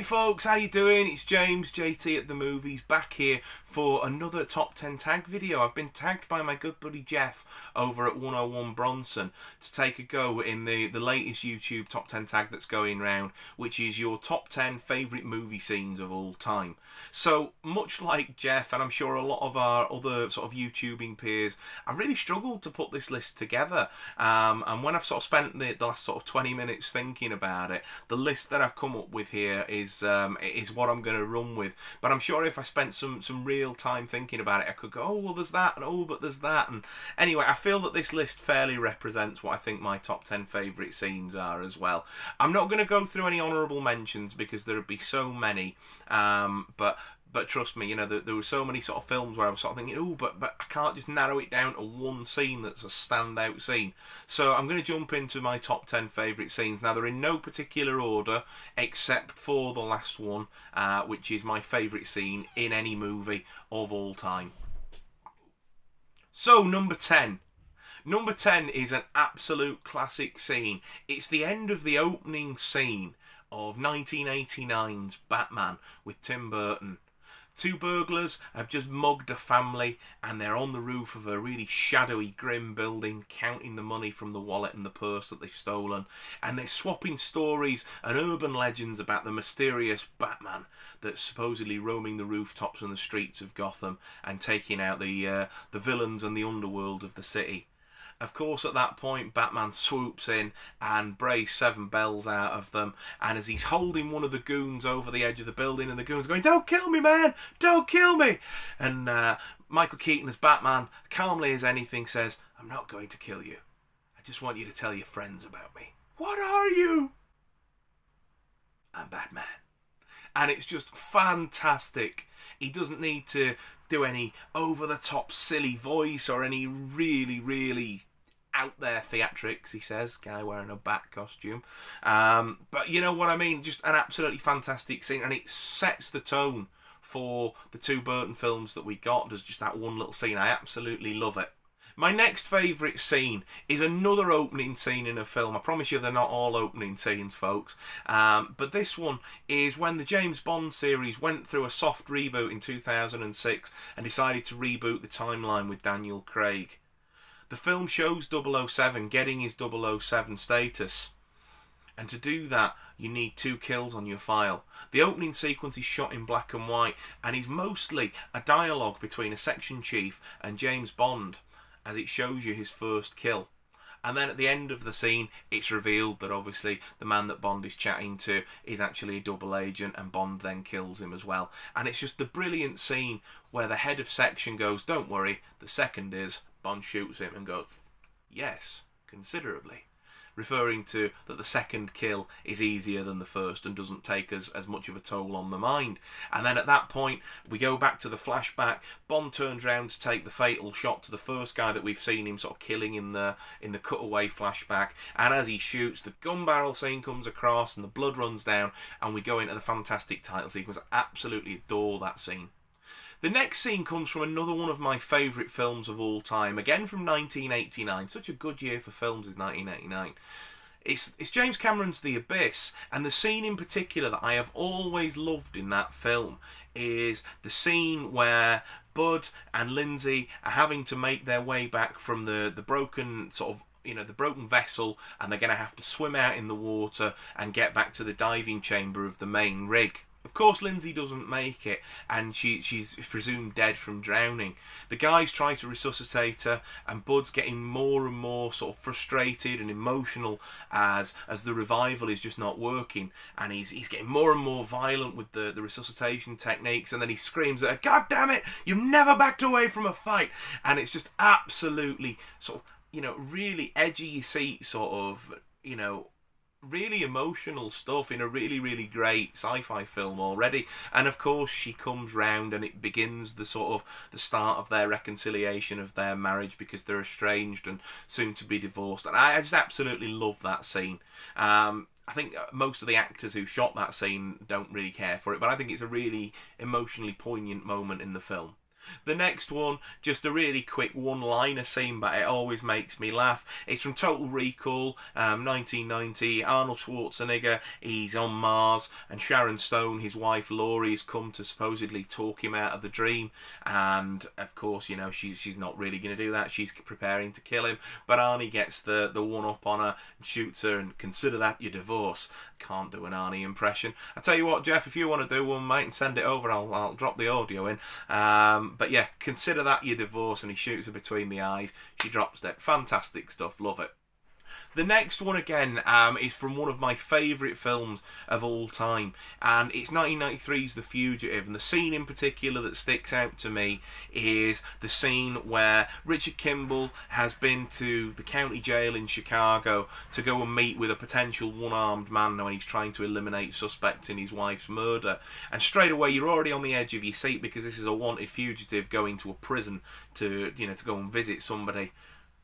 Hi folks, how you doing? It's James, JT at the Movies, back here for another Top 10 Tag video. I've been tagged by my good buddy Jeff over at 101 Bronson to take a go in the latest YouTube Top 10 Tag that's going round, which is your Top 10 favourite movie scenes of all time. So, much like Jeff, and I'm sure a lot of our other sort of YouTubing peers, I really struggled to put this list together. And when I've sort of spent the last sort of 20 minutes thinking about it, the list that I've come up with here is what I'm going to run with. But I'm sure if I spent some real time thinking about it, I could go, oh, well, there's that, and oh, but there's that. And anyway, I feel that this list fairly represents what I think my top 10 favourite scenes are as well. I'm not going to go through any honourable mentions because there would be so many, but trust me, you know, there were so many sort of films where I was sort of thinking, oh, but I can't just narrow it down to one scene that's a standout scene. So I'm going to jump into my top 10 favourite scenes. Now, they're in no particular order, except for the last one, which is my favourite scene in any movie of all time. So, number 10. Number 10 is an absolute classic scene. It's the end of the opening scene of 1989's Batman with Tim Burton. Two burglars have just mugged a family and they're on the roof of a really shadowy, grim building counting the money from the wallet and the purse that they've stolen, and they're swapping stories and urban legends about the mysterious Batman that's supposedly roaming the rooftops and the streets of Gotham and taking out the villains and the underworld of the city. Of course, at that point, Batman swoops in and brays 7 bells out of them. And as he's holding one of the goons over the edge of the building, and the goon's going, "Don't kill me, man! Don't kill me!" And Michael Keaton, as Batman, calmly as anything, says, "I'm not going to kill you. I just want you to tell your friends about me." "What are you?" "I'm Batman." And it's just fantastic. He doesn't need to do any over-the-top silly voice or any really out there theatrics, he says, guy wearing a bat costume. But you know what I mean? Just an absolutely fantastic scene, and it sets the tone for the two Burton films that we got. There's just that one little scene. I absolutely love it. My next favourite scene is another opening scene in a film. I promise you they're not all opening scenes, folks. But this one is when the James Bond series went through a soft reboot in 2006 and decided to reboot the timeline with Daniel Craig. The film shows 007 getting his 007 status. And to do that, you need 2 kills on your file. The opening sequence is shot in black and white and is mostly a dialogue between a section chief and James Bond, as it shows you his first kill. And then at the end of the scene, it's revealed that obviously the man that Bond is chatting to is actually a double agent, and Bond then kills him as well. And it's just the brilliant scene where the head of section goes, "Don't worry, the second is," Bond shoots him and goes, "Yes, considerably." Referring to that the second kill is easier than the first and doesn't take as much of a toll on the mind. And then at that point, we go back to the flashback. Bond turns round to take the fatal shot to the first guy that we've seen him sort of killing in the cutaway flashback. And as he shoots, the gun barrel scene comes across and the blood runs down, and we go into the fantastic title sequence. I absolutely adore that scene. The next scene comes from another one of my favourite films of all time, again from 1989. Such a good year for films is 1989. It's James Cameron's The Abyss, and the scene in particular that I have always loved in that film is the scene where Bud and Lindsay are having to make their way back from the broken sort of, you know, the broken vessel, and they're going to have to swim out in the water and get back to the diving chamber of the main rig. Of course, Lindsay doesn't make it, and she's presumed dead from drowning. The guys try to resuscitate her, and Bud's getting more and more sort of frustrated and emotional as the revival is just not working, and he's getting more and more violent with the resuscitation techniques, and then he screams at her, "God damn it, you've never backed away from a fight!" And it's just absolutely sort of, you know, really edgy your seat sort of, you know, really emotional stuff in a really great sci-fi film already. And of course she comes round and it begins the sort of the start of their reconciliation of their marriage, because they're estranged and soon to be divorced. And I just absolutely love that scene. I think most of the actors who shot that scene don't really care for it, but I think it's a really emotionally poignant moment in the film. The next one, just a really quick one-liner scene, but it always makes me laugh. It's from Total Recall, 1990. Arnold Schwarzenegger, he's on Mars, and Sharon Stone, his wife Laurie, has come to supposedly talk him out of the dream. And of course, you know, she's not really going to do that. She's preparing to kill him. But Arnie gets the one-up on her and shoots her, and consider that your divorce. Can't do an Arnie impression. I tell you what, Jeff, if you want to do one, mate, and send it over, I'll drop the audio in. But yeah, consider that your divorce, and he shoots her between the eyes. She drops dead. Fantastic stuff. Love it. The next one again is from one of my favourite films of all time, and it's 1993's The Fugitive, and the scene in particular that sticks out to me is the scene where Richard Kimball has been to the county jail in Chicago to go and meet with a potential one-armed man when he's trying to eliminate suspects in his wife's murder, and straight away you're already on the edge of your seat because this is a wanted fugitive going to a prison to go and visit somebody.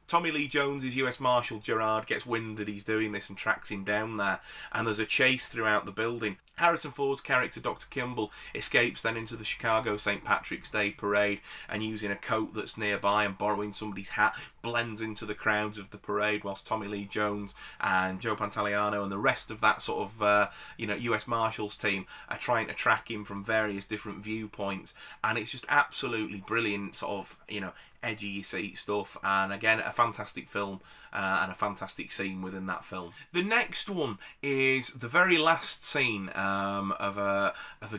Tommy Lee Jones's US Marshal Gerard gets wind that he's doing this and tracks him down there, and there's a chase throughout the building. Harrison Ford's character, Dr. Kimball, escapes then into the Chicago St. Patrick's Day parade, and using a coat that's nearby and borrowing somebody's hat, blends into the crowds of the parade, whilst Tommy Lee Jones and Joe Pantoliano and the rest of that sort of US Marshals team are trying to track him from various different viewpoints, and it's just absolutely brilliant sort of, edgy your seat stuff, and again a fantastic film and a fantastic scene within that film. The next one is the very last scene of a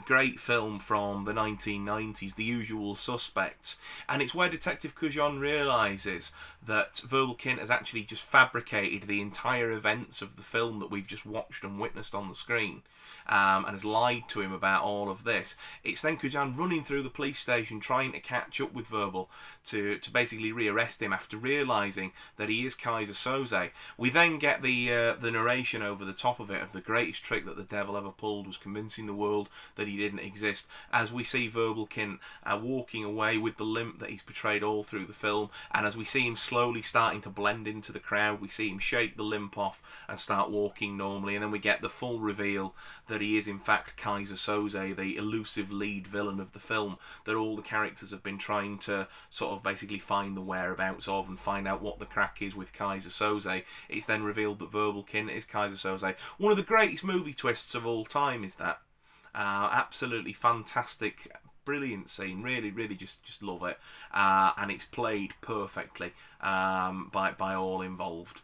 great film from the 1990s, The Usual Suspects, and it's where Detective Cujon realises that Verbal Kint has actually just fabricated the entire events of the film that we've just watched and witnessed on the screen, and has lied to him about all of this. It's then Cujon running through the police station trying to catch up with Verbal to basically rearrest him after realising that he is Kaiser Soze. We then get the narration over the top of it of the greatest trick that the devil ever pulled was convincing the world that he didn't exist, as we see Verbal Kint walking away with the limp that he's portrayed all through the film, and as we see him slowly starting to blend into the crowd, we see him shake the limp off and start walking normally, and then we get the full reveal that he is in fact Kaiser Soze, the elusive lead villain of the film that all the characters have been trying to sort of basically find the whereabouts of and find out what the crack is with Kaiser Soze. It's then revealed that Verbal Kint is Kaiser Soze. One of the greatest movie twists of all time is that. Absolutely fantastic, brilliant scene. Really, really just love it. And it's played perfectly by all involved.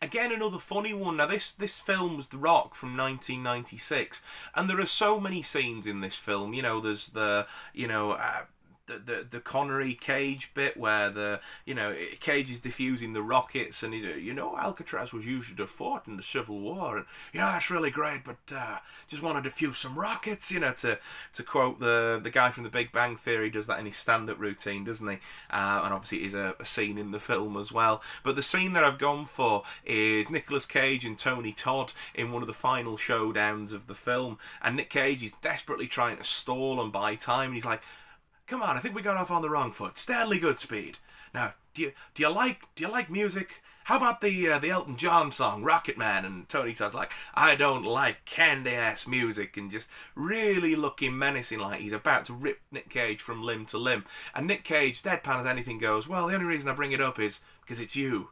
Again, another funny one. Now, this film was The Rock from 1996, and there are so many scenes in this film. There's the Connery Cage bit where Cage is defusing the rockets, and he's Alcatraz was used to fought in the Civil War, and that's really great, but just want to defuse some rockets, to quote the guy from The Big Bang Theory, does that in his stand-up routine, doesn't he? And obviously it is a scene in the film as well. But the scene that I've gone for is Nicolas Cage and Tony Todd in one of the final showdowns of the film, and Nick Cage is desperately trying to stall and buy time, and he's like, "Come on, I think we got off on the wrong foot. Stanley Goodspeed. Now, do you like music? How about the Elton John song Rocket Man?" And Tony Todd's like, "I don't like candy ass music," and just really looking menacing, like he's about to rip Nick Cage from limb to limb. And Nick Cage, deadpan as anything, goes, "Well, the only reason I bring it up is because it's you.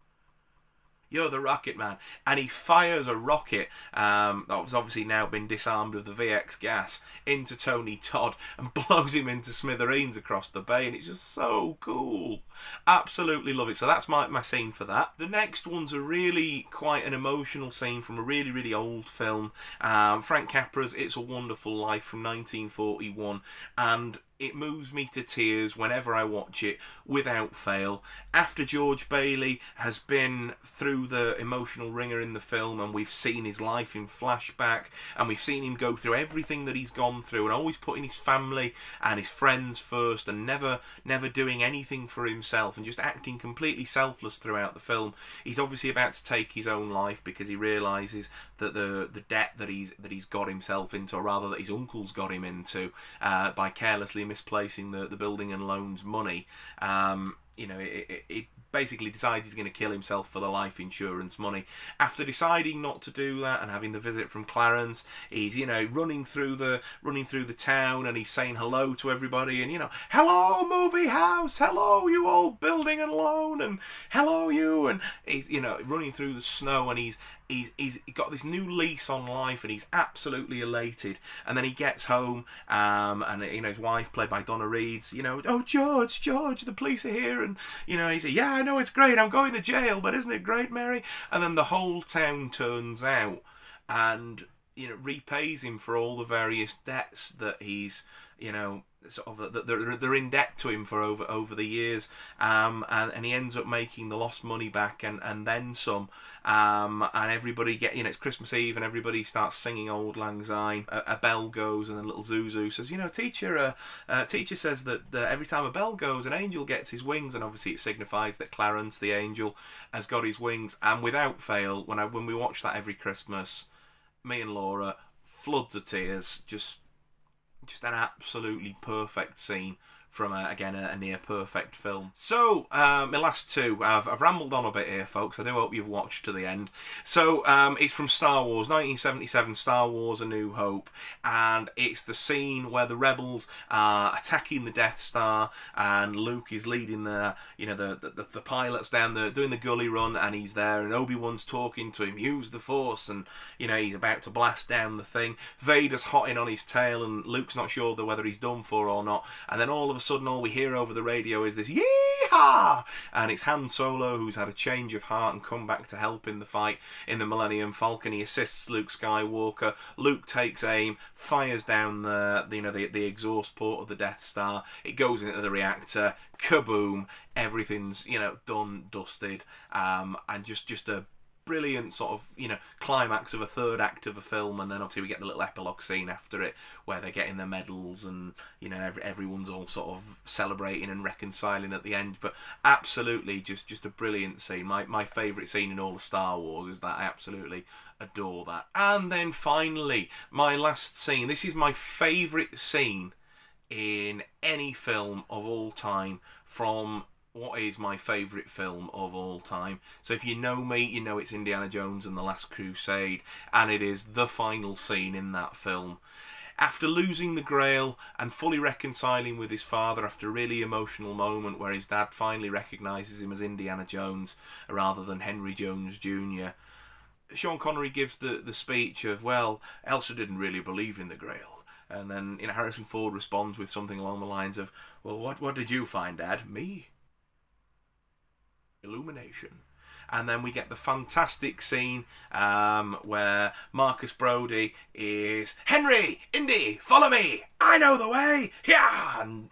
You're the Rocket Man." And he fires a rocket that was obviously now been disarmed of the VX gas into Tony Todd and blows him into smithereens across the bay, and it's just so cool. Absolutely love it. So that's my scene for that. The next one's a really quite an emotional scene from a really, really old film. Frank Capra's It's a Wonderful Life from 1941, and it moves me to tears whenever I watch it, without fail. After George Bailey has been through the emotional ringer in the film, and we've seen his life in flashback, and we've seen him go through everything that he's gone through, and always putting his family and his friends first, and never doing anything for himself, and just acting completely selfless throughout the film. He's obviously about to take his own life because he realises that the debt that he's got himself into, or rather that his uncle's got him into, by carelessly misplacing the building and loans money, he basically decides he's going to kill himself for the life insurance money. After deciding not to do that and having the visit from Clarence, he's running through the town, and he's saying hello to everybody, and hello movie house, hello you old building and loan, and hello you, and he's running through the snow, and he's got this new lease on life, and he's absolutely elated. And then he gets home, and his wife, played by Donna Reed's, oh George, the police are here, and he says, yeah, I know it's great, I'm going to jail, but isn't it great, Mary? And then the whole town turns out and repays him for all the various debts that he's that they're in debt to him for over the years, and he ends up making the lost money back and then some, and everybody it's Christmas Eve, and everybody starts singing Auld Lang Syne. A bell goes, and then little Zuzu says, teacher says that every time a bell goes, an angel gets his wings, and obviously it signifies that Clarence the angel has got his wings. And without fail, when we watch that every Christmas, me and Laura, floods of tears. Just an absolutely perfect scene from a near perfect film. So my last two, I've rambled on a bit here, folks. I do hope you've watched to the end. So it's from Star Wars, 1977, Star Wars: A New Hope, and it's the scene where the rebels are attacking the Death Star, and Luke is leading the pilots down doing the gully run, and he's there, and Obi-Wan's talking to him, use the Force, and he's about to blast down the thing. Vader's hotting on his tail, and Luke's not sure whether he's done for or not, and then all of a sudden all we hear over the radio is this "Yee-haw!" And it's Han Solo, who's had a change of heart and come back to help in the fight in the Millennium Falcon. He assists Luke Skywalker. Luke takes aim, fires down the exhaust port of the Death Star. It goes into the reactor. Kaboom! Everything's done, dusted, and just a brilliant sort of climax of a third act of a film. And then obviously we get the little epilogue scene after it where they're getting their medals, and everyone's all sort of celebrating and reconciling at the end. But absolutely just a brilliant scene. My favourite scene in all of Star Wars is that. I absolutely adore that. And then finally, my last scene. This is my favourite scene in any film of all time from what is my favourite film of all time. So if you know me, you know it's Indiana Jones and the Last Crusade, and it is the final scene in that film. After losing the Grail and fully reconciling with his father after a really emotional moment where his dad finally recognises him as Indiana Jones rather than Henry Jones Jr., Sean Connery gives the speech of, well, Elsa didn't really believe in the Grail. And then Harrison Ford responds with something along the lines of, well, what did you find, Dad? Me? Illumination. And then we get the fantastic scene where Marcus Brody is, Henry, Indy, follow me, I know the way, yeah, and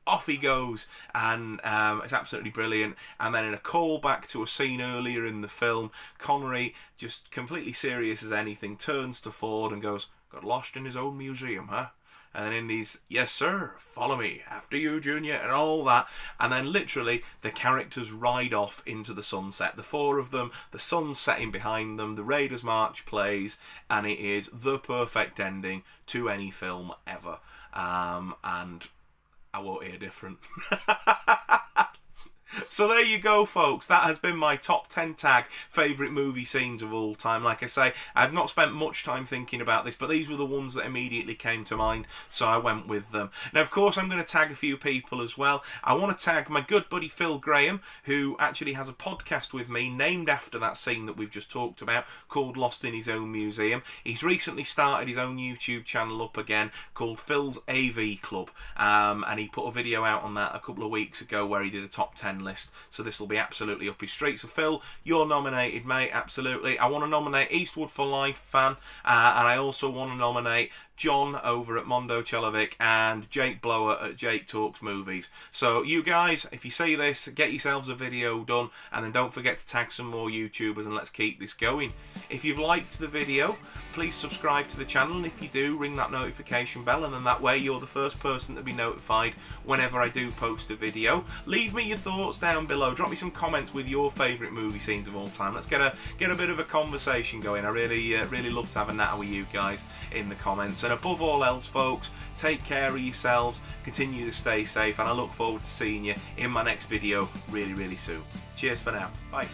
off he goes, and it's absolutely brilliant. And then in a callback to a scene earlier in the film, Connery, just completely serious as anything, turns to Ford and goes, got lost in his own museum, huh? And then Indy's, yes sir, follow me, after you, Junior, and all that. And then literally the characters ride off into the sunset. The four of them, the sun's setting behind them, the Raiders March plays, and it is the perfect ending to any film ever. And I won't hear different. So there you go, folks. That has been my top 10 tag favourite movie scenes of all time. Like I say, I've not spent much time thinking about this, but these were the ones that immediately came to mind, so I went with them. Now, of course, I'm going to tag a few people as well. I want to tag my good buddy Phil Graham, who actually has a podcast with me named after that scene that we've just talked about, called Lost in His Own Museum. He's recently started his own YouTube channel up again called Phil's AV Club, and he put a video out on that a couple of weeks ago where he did a top 10 list, so this will be absolutely up his street. So Phil, you're nominated, mate, absolutely. I want to nominate Eastwood For Life Fan, and I also want to nominate John over at Mondo Chelloveck and Jake Blower at Jake Talks Movies. So you guys, if you see this, get yourselves a video done, and then don't forget to tag some more YouTubers, and let's keep this going. If you've liked the video, please subscribe to the channel, and if you do, ring that notification bell, and then that way you're the first person to be notified whenever I do post a video. Leave me your thoughts thoughts down below. Drop me some comments with your favourite movie scenes of all time. Let's get a bit of a conversation going. I really love to have a natter with you guys in the comments. And above all else, folks, take care of yourselves, continue to stay safe, and I look forward to seeing you in my next video really soon. Cheers for now. Bye.